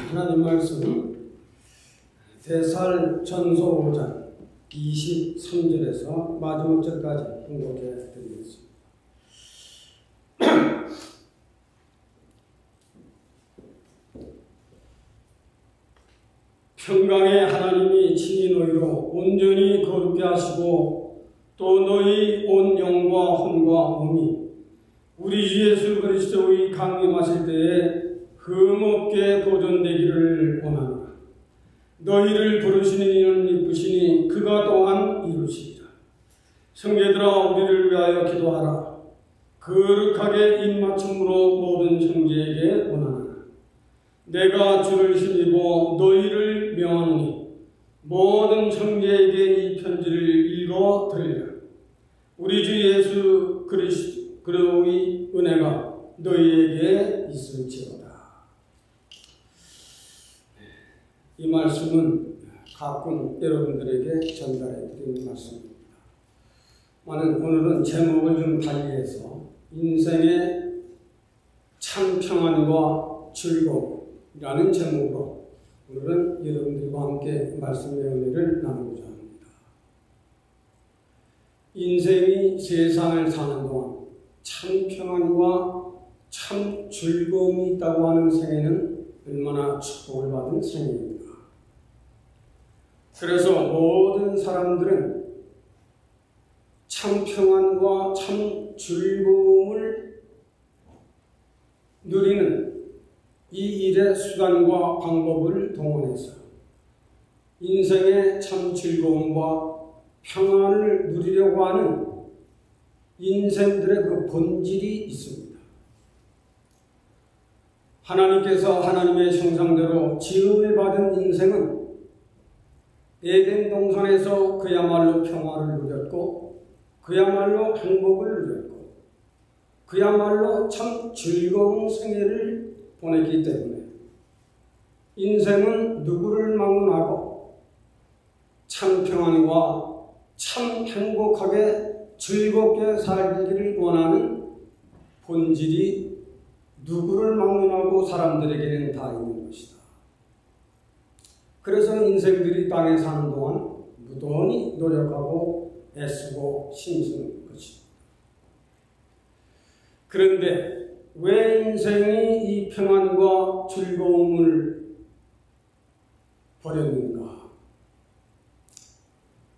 하나님 말씀 데살전서 5장 23절에서 마지막 절까지 공독해 드리겠습니다. 평강의 하나님이 친히 너희로 온전히 거룩게 하시고 또 너희 온 영과 혼과 몸이 우리 주 예수 그리스도의 강림하실 때에 흠없게 보존되기를 원하노라. 너희를 부르시는 이는 이쁘시니 그가 또한 이루시리라. 형제들아 우리를 위하여 기도하라. 거룩하게 입맞춤으로 모든 형제에게 원하노라. 내가 주를 힘입어 너희를 명하노니 모든 형제에게 이 편지를 읽어 들으라. 우리 주 예수 그리스도의 은혜가 너희에게 있을지어다. 이 말씀은 가끔 여러분들에게 전달해 드리는 말씀입니다. 오늘은 제목을 좀 달리해서 인생의 참 평안과 즐거움이라는 제목으로 오늘은 여러분들과 함께 말씀의 은혜를 나누고자 합니다. 인생이 세상을 사는 동안 참 평안과 참 즐거움이 있다고 하는 생애는 얼마나 축복을 받은 생애입니다. 그래서 모든 사람들은 참 평안과 참 즐거움을 누리는 이 일의 수단과 방법을 동원해서 인생의 참 즐거움과 평안을 누리려고 하는 인생들의 그 본질이 있습니다. 하나님께서 하나님의 형상대로 지음을 받은 인생은 에덴 동산에서 그야말로 평화를 누렸고 그야말로 행복을 누렸고 그야말로 참 즐거운 생애를 보냈기 때문에 인생은 누구를 막론하고 참 평안과 참 행복하게 즐겁게 살기를 원하는 본질이 누구를 막론하고 사람들에게는 다 있는 것이다. 그래서 인생들이 땅에 사는 동안 무던히 노력하고 애쓰고 힘쓰는 것입니다. 그런데 왜 인생이 이 평안과 즐거움을 버렸는가?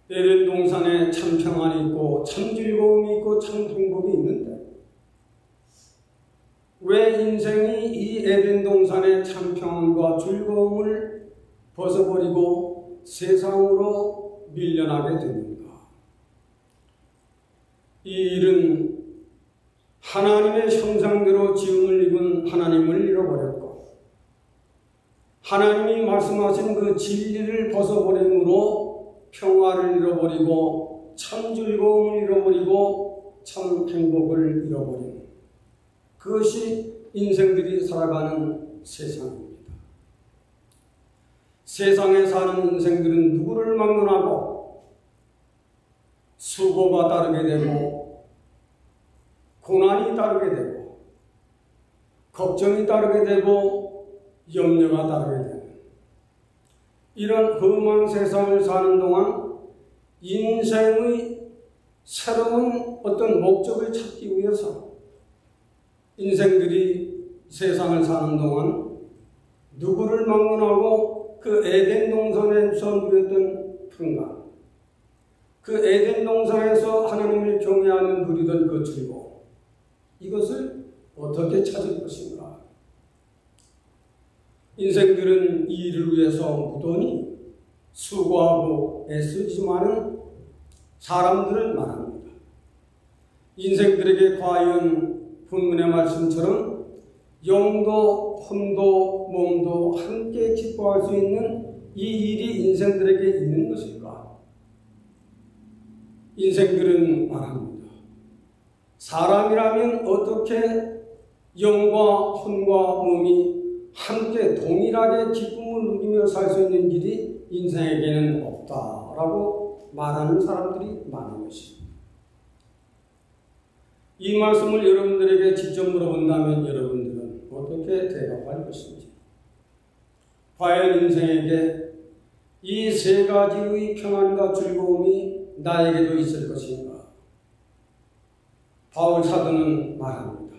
에덴 동산에 참 평안이 있고 참 즐거움이 있고 참 행복이 있는데 왜 인생이 이 에덴 동산의 참 평안과 즐거움을 벗어버리고 세상으로 밀려나게 되는가? 이 일은 하나님의 형상대로 지음을 입은 하나님을 잃어버렸고 하나님이 말씀하신 그 진리를 벗어버림으로 평화를 잃어버리고 참 즐거움을 잃어버리고 참 행복을 잃어버린 그것이 인생들이 살아가는 세상입니다. 세상에 사는 인생들은 누구를 막론하고 수고가 따르게 되고 고난이 따르게 되고 걱정이 따르게 되고 염려가 따르게 되는 이런 험한 세상을 사는 동안 인생의 새로운 어떤 목적을 찾기 위해서 인생들이 세상을 사는 동안 누구를 막론하고 그 에덴 동산에서 누렸던 평강, 그 에덴 동산에서 하나님을 경외하는 누리던 그 즐거움, 이것을 어떻게 찾을 것인가? 인생들은 이 일을 위해서 무던히 수고하고 애쓰지만은 사람들을 말합니다. 인생들에게 과연 본문의 말씀처럼 영도, 혼도, 몸도 함께 기뻐할 수 있는 이 일이 인생들에게 있는 것일까? 인생들은 말합니다. 사람이라면 어떻게 영과 혼과 몸이 함께 동일하게 기쁨을 누리며 살 수 있는 길이 인생에게는 없다라고 말하는 사람들이 많은 것입니다. 이 말씀을 여러분들에게 직접 물어본다면 여러분들은 어떻게 대답할 것인지. 과연 인생에게 이 세 가지의 평안과 즐거움이 나에게도 있을 것인가? 바울 사도는 말합니다.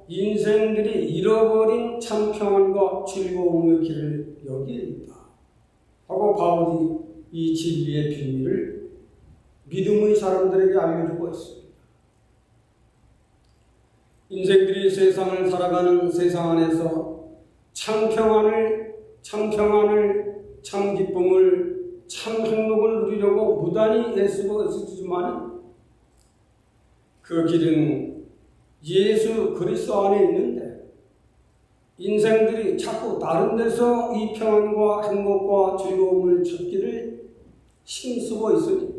인생들이 잃어버린 참 평안과 즐거움의 길을 여기에 있다 하고 바울이 이 진리의 비밀을 믿음의 사람들에게 알려주고 있습니다. 인생들이 세상을 살아가는 세상 안에서 참 평안을, 참 기쁨을, 참 행복을 누리려고 무단히 애쓰고 있었지만 그 길은 예수 그리스도 안에 있는데 인생들이 자꾸 다른 데서 이 평안과 행복과 즐거움을 찾기를 힘쓰고 있으니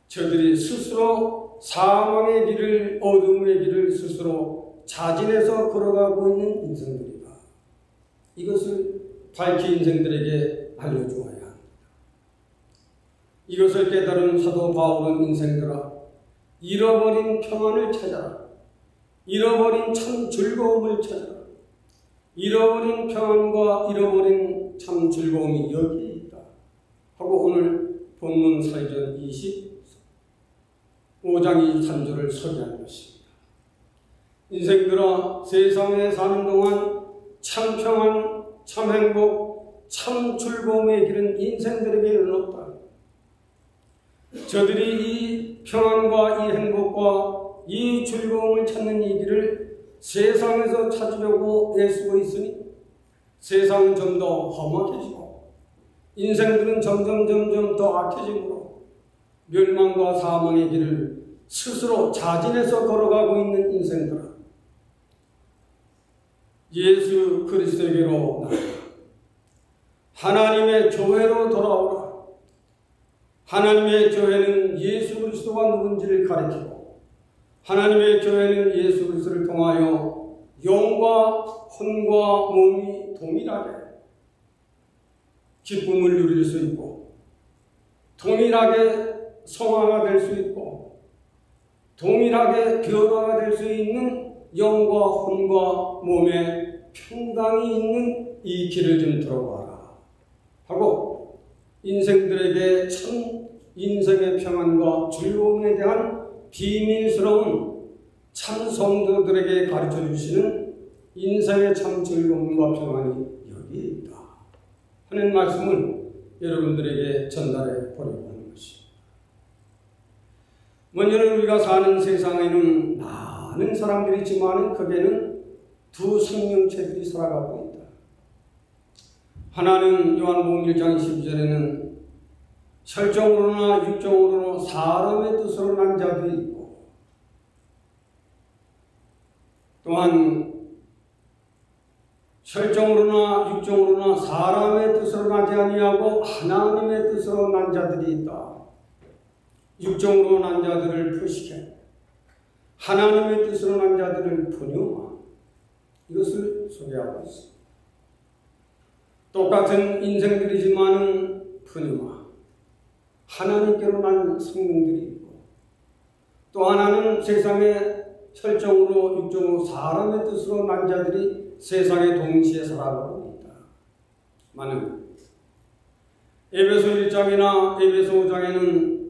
저들이 스스로 사망의 길을, 어둠의 길을 스스로 자진해서 걸어가고 있는 인생들이다. 이것을 밝히 인생들에게 알려주어야 합니다. 이것을 깨달은 사도 바울은 인생들아, 잃어버린 평안을 찾아라. 잃어버린 참 즐거움을 찾아라. 잃어버린 평안과 잃어버린 참 즐거움이 여기에 있다 하고 오늘 본문 사전 25장 23절을 소개한 것입니다. 인생들아, 세상에 사는 동안 참 평안, 참 행복, 참 즐거움의 길은 인생들에게는 없다. 저들이 이 평안과 이 행복과 이 즐거움을 찾는 이 길을 세상에서 찾으려고 애쓰고 있으니 세상은 좀 더 험악해지고 인생들은 점점 더 악해지므로 멸망과 사망의 길을 스스로 자진해서 걸어가고 있는 인생들아, 예수 그리스도에게로 나아가 하나님의 교회로 돌아오라. 하나님의 교회는 예수 그리스도가 누군지를 가리키고 하나님의 교회는 예수 그리스도를 통하여 영과 혼과 몸이 동일하게 기쁨을 누릴 수 있고 동일하게 성화가 될 수 있고 동일하게 변화가 될 수 있는 영과 혼과 몸에 평강이 있는 이 길을 좀 들어봐라 하고 인생들에게 참 인생의 평안과 즐거움에 대한 비밀스러운 참 성도들에게 가르쳐 주시는 인생의 참 즐거움과 평안이 여기에 있다 하는 말씀을 여러분들에게 전달해 보려고 하는 것입니다. 먼저는 우리가 사는 세상에는 많은 사람들이 있지만 거기에는 두 생명체들이 살아가고 있다. 하나는 요한복음 1장 12절에는 혈정으로나 육정으로나 사람의 뜻으로 난 자들이 있고 또한 혈정으로나 육정으로나 사람의 뜻으로 나지 아니하고 하나님의 뜻으로 난 자들이 있다. 육정으로 난 자들을 푸시게 하나님의 뜻으로 난 자들을 분유하 이것을 소개하고 있습니다. 똑같은 인생들이지만은 분유하 하나님께로 난 생명들이 있고 또 하나는 세상의 혈정으로 육정으로 사람의 뜻으로 난 자들이 세상에 동시에 살아가고 있다. 많은 에베소 1장이나 에베소 5장에는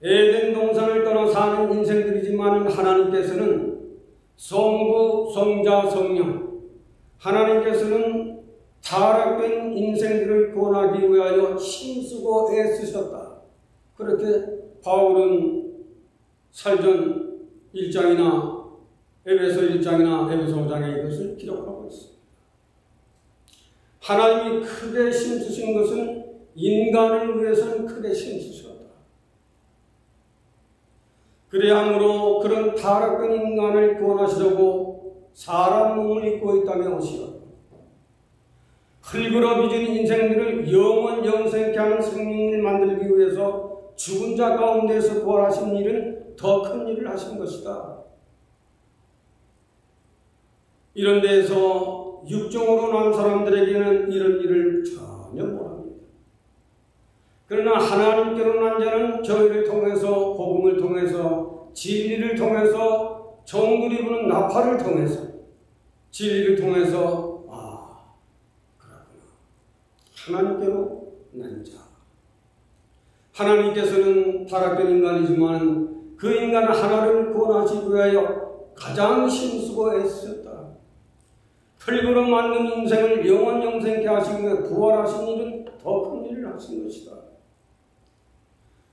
에덴 동산을 떠나 사는 인생들이지만 하나님께서는 성부, 성자, 성령 하나님께서는 타락된 인생들을 구원하기 위하여 힘쓰고 애쓰셨다. 그렇게 바울은 살전 1장이나 에베소 1장이나 에베소 5장에 이것을 기록하고 있습니다. 하나님이 크게 힘쓰신 것은 인간을 위해서는 크게 힘쓰셨다. 그래야므로 그런 타락된 인간을 구원하시려고 사람 몸을 입고 이 땅에 오시었다. 흙으로 빚은 인생들을 영원 영생케 하는 생명을 만들기 위해서 죽은 자 가운데서 부활하신 일은 더 큰 일을 하신 것이다. 이런 데에서 육정으로 난 사람들에게는 이런 일을 전혀 못합니다. 그러나 하나님께로 난 자는 교회를 통해서 복음을 통해서 진리를 통해서 정들이 부는 나팔을 통해서 진리를 통해서 그렇구나. 하나님께로 난 자. 하나님께서는 타락된 인간이지만 그 인간 하나를 구원하시기 위하여 가장 힘쓰고 애쓰셨다. 흙으로 만든 인생을 영원 영생케 하시기 위해 부활하신 일은 더 큰 일을 하신 것이다.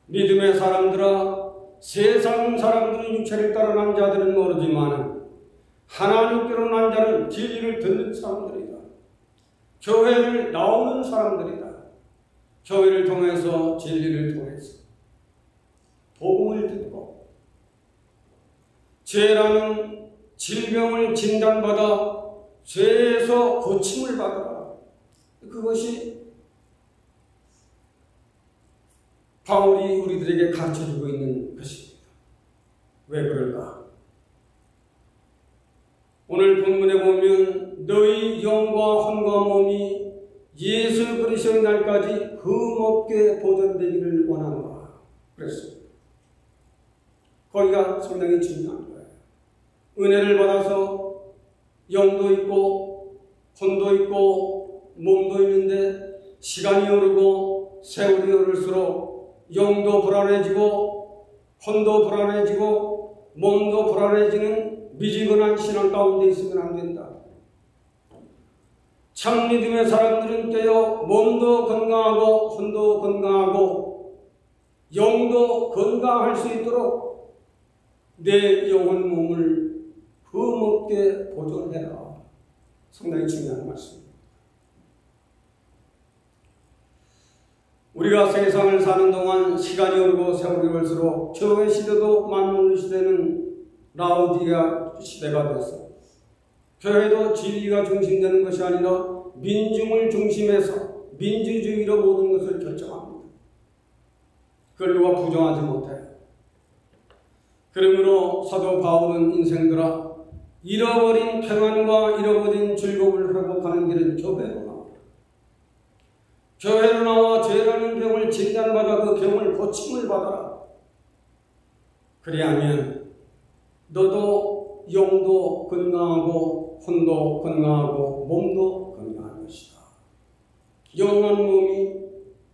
믿음의 사람들아, 세상 사람들은 육체를 따라 난 자들은 모르지만 하나님께로 난 자는 진리를 듣는 사람들이다. 교회를 나오는 사람들이다. 교회를 통해서, 진리를 통해서 복음을 듣고 죄라는 질병을 진단받아 죄에서 고침을 받아라. 그것이 바울이 우리들에게 가르쳐주고 있는 것입니다. 왜 그럴까? 오늘 본문에 보면 너희 영과 혼과 몸이 예수 그리스도의 날까지 흠없게 보존되기를 원하노라. 그랬습니다. 거기가 상당히 중요한 거예요. 은혜를 받아서 영도 있고 혼도 있고 몸도 있는데 시간이 오르고 세월이 오를수록 영도 불안해지고 혼도 불안해지고 몸도 불안해지는 미지근한 신앙 가운데 있으면 안 된다. 참 믿음의 사람들은 깨어 몸도 건강하고 혼도 건강하고 영도 건강할 수 있도록 내 영혼 몸을 흠없게 보존해라. 상당히 중요한 말씀입니다. 우리가 세상을 사는 동안 시간이 오르고 세월이 올수록 교회 시대도 만물 시대는 라우디아 시대가 됐어. 교회도 진리가 중심되는 것이 아니라 민중을 중심해서 민주주의로 모든 것을 결정합니다. 그걸 누가 부정하지 못해요. 그러므로 사도 바울은 인생들아, 잃어버린 평안과 잃어버린 즐거움을 회복하는 길은 교회로 나와. 교회로 나와 죄라는 병을 진단받아 그 병을 고침을 받아라. 그리하면 너도 영도 건강하고 혼도 건강하고 몸도 건강한 것이다. 영원 몸이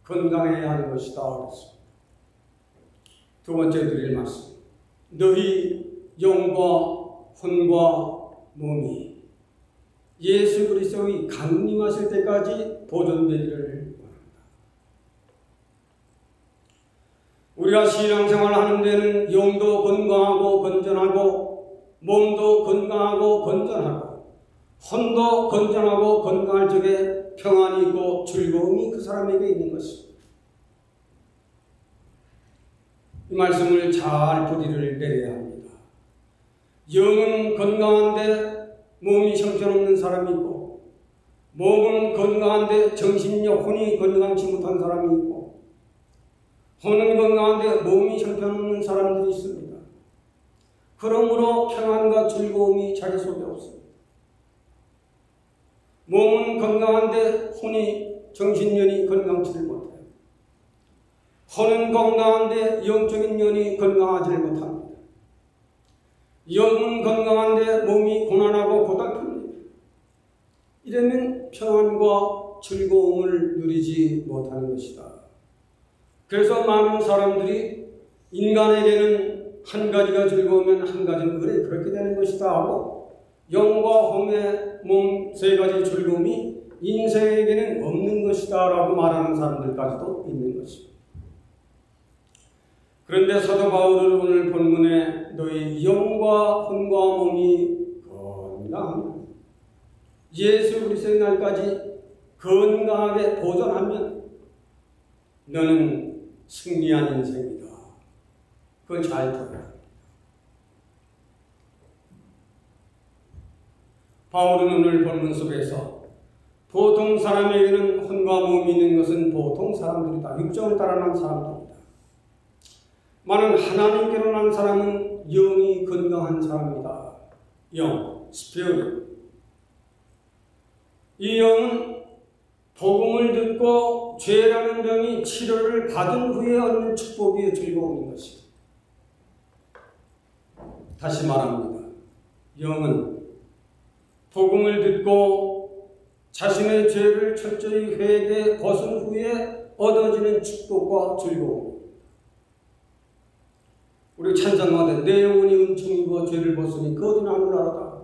건강해야 하는 것이다. 그랬습니다. 두 번째 드릴 말씀. 너희 영과 혼과 몸이 예수 그리스도의 강림하실 때까지 보존되기를 원합니다. 우리가 신앙생활을 하는 데는 영도 건강하고 건전하고 몸도 건강하고 건전하고 혼도 건전하고 건강할 적에 평안이 있고 즐거움이 그 사람에게 있는 것입니다. 이 말씀을 잘 뿌리를 내려야 합니다. 영은 건강한데 몸이 형편없는 사람이 있고 몸은 건강한데 정신력 혼이 건강치 못한 사람이 있고 혼은 건강한데 몸이 형편없는 사람들이 있습니다. 그러므로 평안과 즐거움이 자기 속에 없습니다. 몸은 건강한데 혼이 정신연이 건강치를 못해요. 혼은 건강한데 영적인 연이 건강하지 못합니다. 영은 건강한데 몸이 고난하고 고달픕니다. 이러면 평안과 즐거움을 누리지 못하는 것이다. 그래서 많은 사람들이 인간에게는 한 가지가 즐거우면 한 가지는 그래 그렇게 되는 것이다 하고 영과 혼의 몸 세 가지 즐거움이 인생에게는 없는 것이다 라고 말하는 사람들까지도 있는 것입니다. 그런데 사도 바울은 오늘 본문에 너희 영과 혼과 몸이 건강하면 예수 그리스도의 날까지 건강하게 보존하면 너는 승리한 인생이다. 그건 잘 들어라. 바울은 오늘 본문 속에서 보통 사람에게는 혼과 몸이 있는 것은 보통 사람들이다. 육정을 따라난 사람들이다. 많은 하나님께로 난 사람은 영이 건강한 사람이다. 영, 스피릿. 이 영은 복음을 듣고 죄라는 병이 치료를 받은 후에 얻는 축복의 즐거움인 것입니다. 다시 말합니다. 영은 복음을 듣고 자신의 죄를 철저히 회개해 벗은 후에 얻어지는 축복과 즐거움. 우리 찬양하되 내 영혼이 은총 입어 죄를 벗으니 그 어디나 하늘나라다.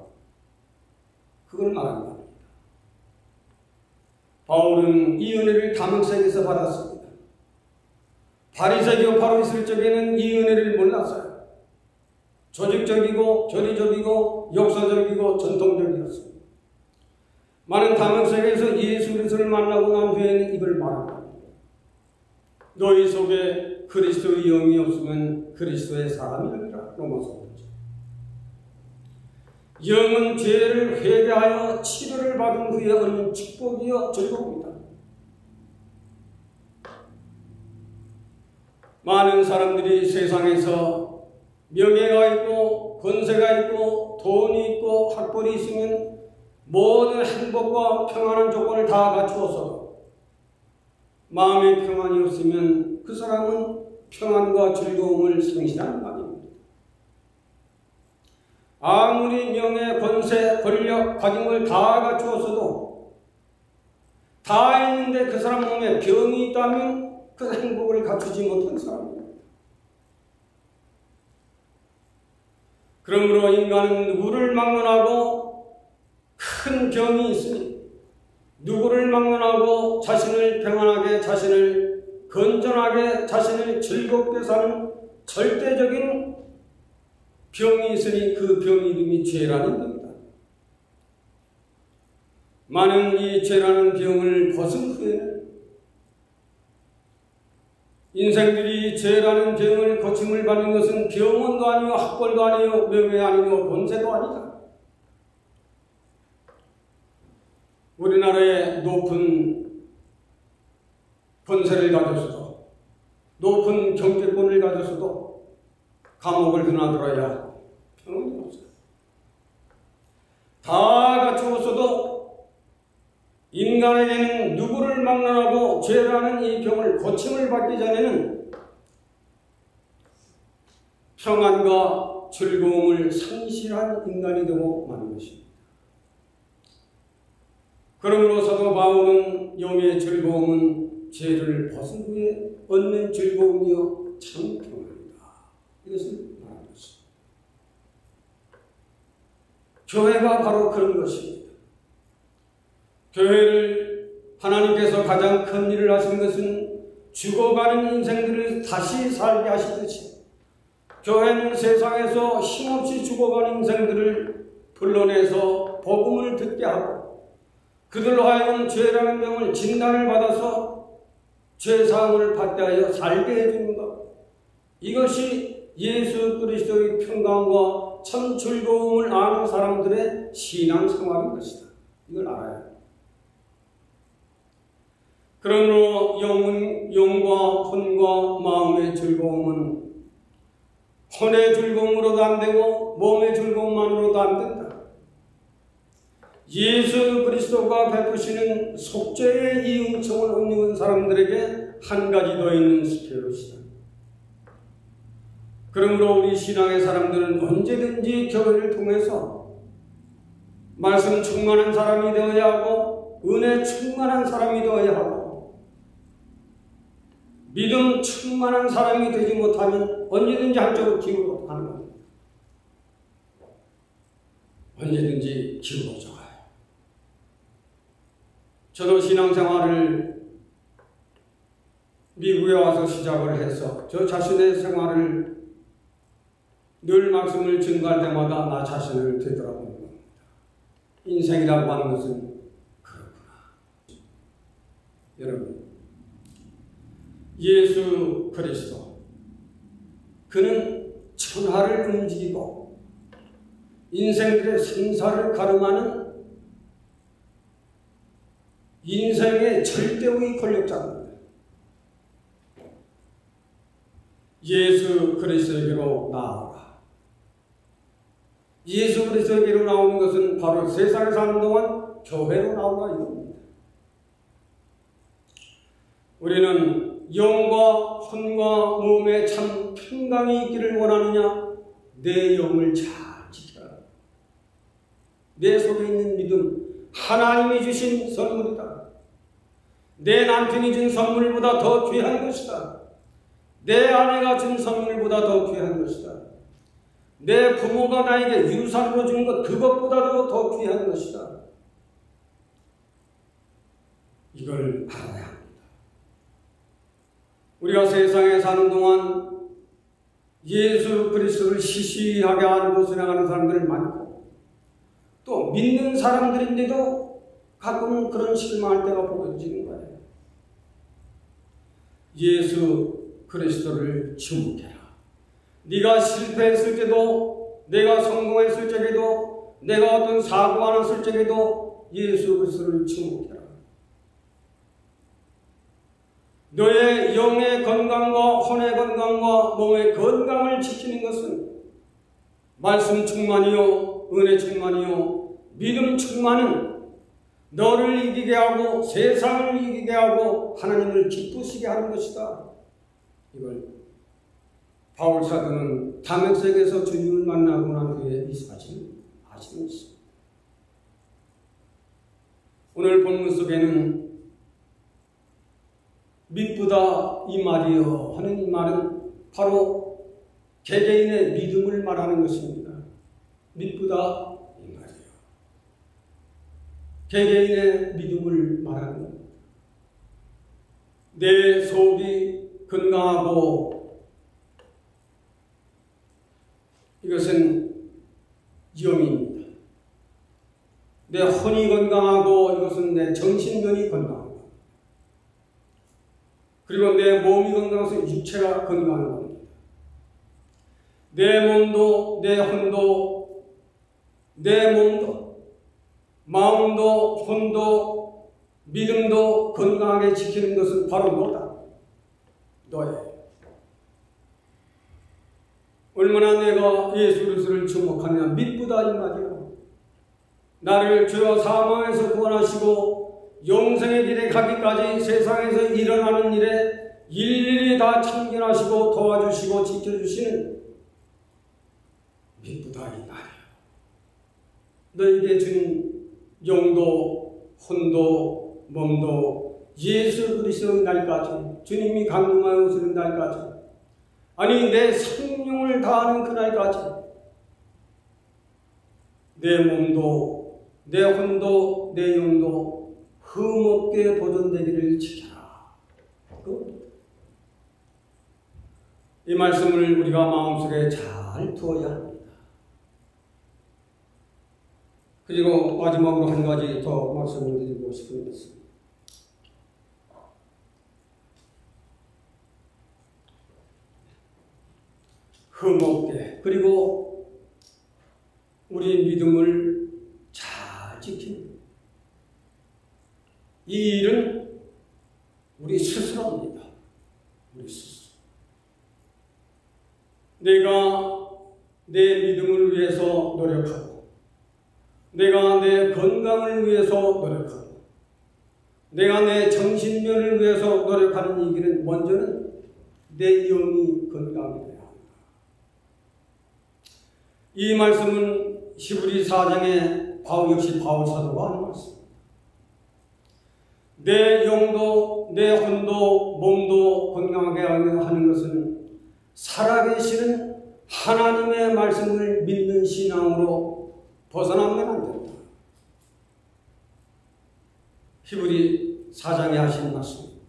그걸 말하는 겁니다. 바울은 이 은혜를 다메섹에서 받았습니다. 바리새교 바로 있을 적에는 이 은혜를 몰랐어요. 조직적이고 교리적이고 역사적이고 전통적이었습니다. 많은 다메섹에서 예수 그리스도를 만나고 난 후에는 이걸 말합니다. 너희 속에 그리스도의 영이 없으면 그리스도의 사람이 아니라. 로마서 5장. 영은 죄를 회개하여 치료를 받은 후에 얻는 축복이여 즐거움이다. 많은 사람들이 세상에서 명예가 있고 권세가 있고 돈이 있고 학벌이 있으면 모든 행복과 평안한 조건을 다 갖추어서 마음의 평안이 없으면 그 사람은 평안과 즐거움을 상실하는 말입니다. 아무리 명예, 권세, 권력, 가진 걸 다 갖추었어도 다 있는데 그 사람 몸에 병이 있다면 그 행복을 갖추지 못한 사람입니다. 그러므로 인간은 누구를 막론하고 큰 병이 있으니 누구를 막론하고 자신을 평안하게, 자신을 건전하게, 자신을 즐겁게 사는 절대적인 병이 있으니 그 병 이름이 죄라는 겁니다. 많은 이 죄라는 병을 벗은 후에는 인생들이 죄라는 병을 고침을 받는 것은 병원도 아니요 학벌도 아니요 명예 아니요 권세도 아니다. 우리나라의 높은 권세를 가졌어도 높은 경제권을 가졌어도 감옥을 드나들어야 평온이 없어요. 다 갖추었어도 인간에게는 누구를 막론하고 죄라는 이 병을 고침을 받기 전에는 평안과 즐거움을 상실한 인간이 되고 마는 것입니다. 그러므로 사도 바울은 영의 즐거움은 죄를 벗은 후에 얻는 즐거움이요 참 평안이다. 이것을 말하는 것입니다. 교회가 바로 그런 것입니다. 교회를 하나님께서 가장 큰 일을 하신 것은 죽어가는 인생들을 다시 살게 하시듯이 교회는 세상에서 힘없이 죽어가는 인생들을 불러내서 복음을 듣게 하고 그들로 하여금 죄라는 병을 진단을 받아서 죄사함을 받게 하여 살게 해주는 것. 이것이 예수 그리스도의 평강과 참 즐거움을 아는 사람들의 신앙생활인 것이다. 이걸 알아야 합니다. 그러므로 영과 혼과 마음의 즐거움은 혼의 즐거움으로도 안 되고 몸의 즐거움만으로도 안 된다. 예수 그리스도가 베푸시는 속죄의 이 은총을 얻는 사람들에게 한 가지 더 있는 스페로시다. 그러므로 우리 신앙의 사람들은 언제든지 교회를 통해서 말씀 충만한 사람이 되어야 하고 은혜 충만한 사람이 되어야 하고 믿음 충만한 사람이 되지 못하면 언제든지 한쪽으로 기울어 가는 겁니다. 언제든지 기울어져 가요. 저도 신앙생활을 미국에 와서 시작을 해서 저 자신의 생활을 늘 말씀을 증거할 때마다 나 자신을 되돌아보는 겁니다. 인생이라고 하는 것은 그렇구나. 여러분, 예수 그리스도 그는 천하를 움직이고 인생들의 생사를 가름하는 인생의 절대의 권력자입니다. 예수 그리스도에게로 나아가. 예수 그리스도에게로 나오는 것은 바로 세상에 사는 동안 교회로 나오라 이겁니다. 우리는 영과 혼과 몸에 참 평강이 있기를 원하느냐? 내 영을 잘 지켜라. 내 속에 있는 믿음, 하나님이 주신 선물이다. 내 남편이 준 선물보다 더 귀한 것이다. 내 아내가 준 선물보다 더 귀한 것이다. 내 부모가 나에게 유산으로 준 것, 그것보다도 더 귀한 것이다. 이걸 알아야 합니다. 우리가 세상에 사는 동안 예수 그리스도를 시시하게 알고 지나가는 사람들 많고, 또 믿는 사람들인데도 가끔 그런 실망할 때가 보여지는 거예요. 예수 그리스도를 주목해라. 네가 실패했을 때도, 내가 성공했을 적에도, 내가 어떤 사고가 났을 적에도 예수 그리스도를 주목해라. 너의 영의 건강과 혼의 건강과 몸의 건강을 지키는 것은 말씀 충만이요, 은혜 충만이요, 믿음 충만은 너를 이기게 하고 세상을 이기게 하고 하나님을 기쁘시게 하는 것이다. 이걸 바울 사도는 다메섹에서 주님을 만나고 난 후에 이 사실을 아시는 것입니다. 오늘 본문 속에는 믿보다 이 말이요 하는 이 말은 바로 개개인의 믿음을 말하는 것입니다. 믿보다 이 말이요. 개개인의 믿음을 말하는 겁니다. 내 속이 건강하고, 이것은 영입니다. 내 혼이 건강하고, 이것은 내 정신면이 건강합니다. 그리고 내 몸이 건강해서 육체가 건강한 겁니다. 내 몸도, 내 혼도, 내 몸도, 마음도, 혼도, 믿음도 건강하게 지키는 것은 바로 너다. 너예요. 얼마나 내가 예수 그리스도를 주목하느냐. 믿보다 이 말이야. 나를 죄와 사망에서 구원하시고 영생의 길에 가기까지 세상에서 일어나는 일에 일일이 다 참견하시고 도와주시고 지켜주시는 믿보다 이 말이야. 너에게 준 영도, 혼도, 몸도 예수 그리스도의 날까지, 주님이 강림하여 오시는 날까지, 아니 내 생명을 다하는 그날까지 내 몸도, 내 혼도, 내 영도 흠없게 보존되기를 지켜라. 이 말씀을 우리가 마음속에 잘 두어야 합니다. 그리고 마지막으로 한 가지 더 말씀을 드리고 싶은 것입니다. 흠없게, 그리고 우리 믿음을 잘 지키는 이 일은 우리 스스로입니다. 우리 스스로. 내가 내 믿음을 위해서 노력하고, 내가 내 건강을 위해서 노력하고, 내가 내 정신면을 위해서 노력하는 이 길은 먼저는 내 영이 건강이 되어야 합니다. 이 말씀은 히브리 4장에 역시 바울 사도가 하는 말씀입니다. 내 영도, 내 혼도, 몸도 건강하게 하는 것은 살아계시는 하나님의 말씀을 믿는 신앙으로 벗어나면 안 된다. 히브리 4장에 하신 말씀입니다.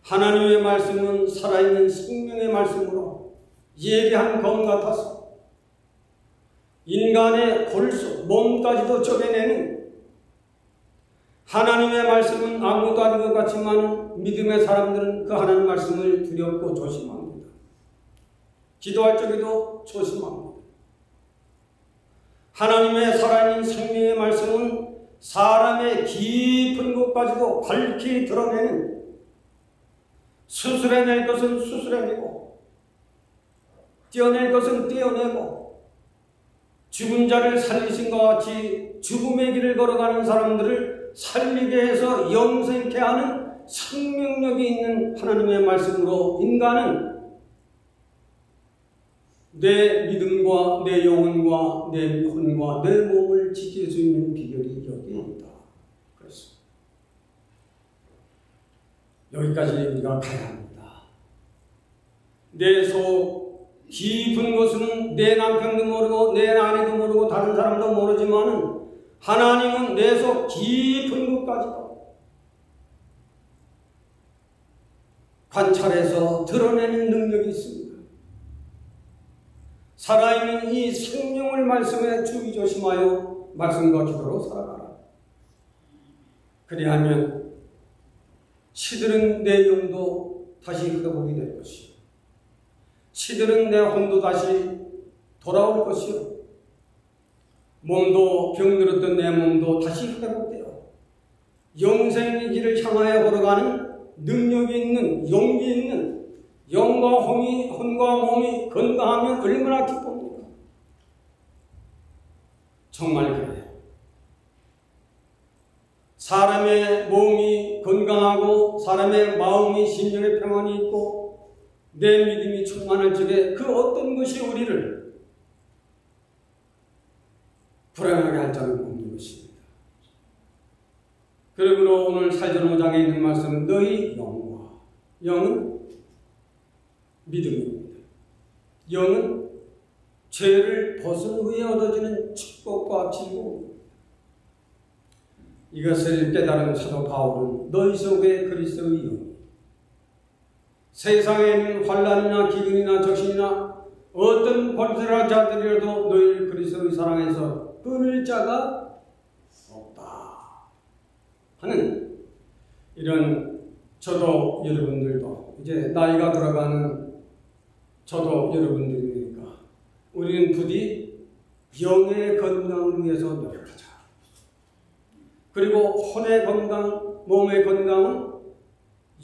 하나님의 말씀은 살아있는 생명의 말씀으로 예리한 검 같아서 인간의 골수, 몸까지도 쪼개내는, 하나님의 말씀은 아무것도 아닌 것 같지만 믿음의 사람들은 그 하나님의 말씀을 두렵고 조심합니다. 기도할 적에도 조심합니다. 하나님의 살아있는 생명의 말씀은 사람의 깊은 곳까지도 밝히 드러내는, 수술해낼 것은 수술해내고 떼어낼 것은 떼어내고, 죽은 자를 살리신 것 같이 죽음의 길을 걸어가는 사람들을 살리게 해서 영생케 하는 생명력이 있는 하나님의 말씀으로 인간은 내 믿음과 내 영혼과 내 혼과 내 몸을 지킬 수 있는 비결이 여기에 있다. 그렇습니다. 여기까지 우리가 가야 합니다. 내 속 깊은 것은 내 남편도 모르고 내 아내도 모르고 다른 사람도 모르지만 하나님은 내 속 깊은 것까지도 관찰해서 드러내는 능력이 있습니다. 살아있는 이 생명을 말씀에 주의 조심하여 말씀과 기도로 살아가라. 그리하면 시들은 내 영도 다시 회복이 될 것이요, 시들은 내 혼도 다시 돌아올 것이요, 몸도 병들었던 내 몸도 다시 회복되어 영생의 길을 향하여 걸어가는 능력이 있는, 용기 있는 영과 혼과 몸이 건강하면 얼마나 기쁩니까? 정말 그래요. 사람의 몸이 건강하고 사람의 마음이 심령의 평안이 있고 내 믿음이 충만할 적에 그 어떤 것이 우리를 불안하게 할 자는 없는 것입니다. 그러므로 오늘 사전 5장에 있는 말씀은 너희 영은 믿음입니다. 영은 죄를 벗은 후에 얻어지는 축복과 즐거움입니다. 이것을 깨달은 사도 바울은 너희 속에 그리스도의 영, 세상에는 환난이나 기근이나 적신이나 어떤 권세라 자들이라도 너희를 그리스도의 사랑에서 끊을 자가 없다 하는, 이런, 저도 여러분들도 이제 나이가 들어가는 저도 여러분들이니까 우리는 부디 영의 건강을 위해서 노력하자. 그리고 혼의 건강, 몸의 건강은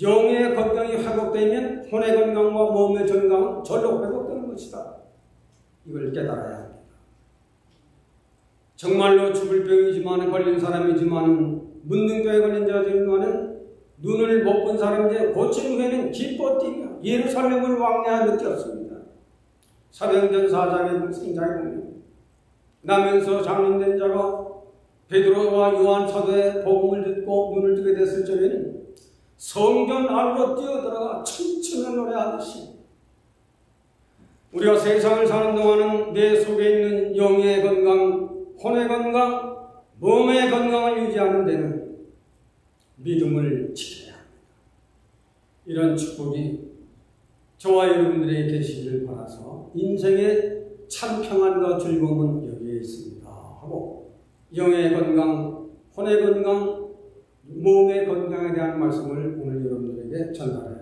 영의 건강이 회복되면 혼의 건강과 몸의 건강은 절로 회복되는 것이다. 이걸 깨달아야 합니다. 정말로 죽을 병이지만, 걸린 사람이지만, 문둥병에 걸린 자지만은 눈을 못 본 사람인데 고친 후에는 기뻐 뛰며 예루살렘을 왕래하며 뛰었습니다. 사도행전 4장의 생장에 보면 나면서 장님된 자가 베드로와 요한 사도의 복음을 듣고 눈을 뜨게 됐을 적에는 성전 안으로 뛰어들어가 춤추며 노래하듯이, 우리가 세상을 사는 동안은 내 속에 있는 영의 건강, 혼의 건강, 몸의 건강을 유지하는 데는 믿음을 지켜야 합니다. 이런 축복이 저와 여러분들에게 계시기를 바라서 인생의 참 평안과 즐거움은 여기에 있습니다 하고, 영의 건강, 혼의 건강, 몸의 건강에 대한 말씀을 오늘 여러분들에게 전달해요.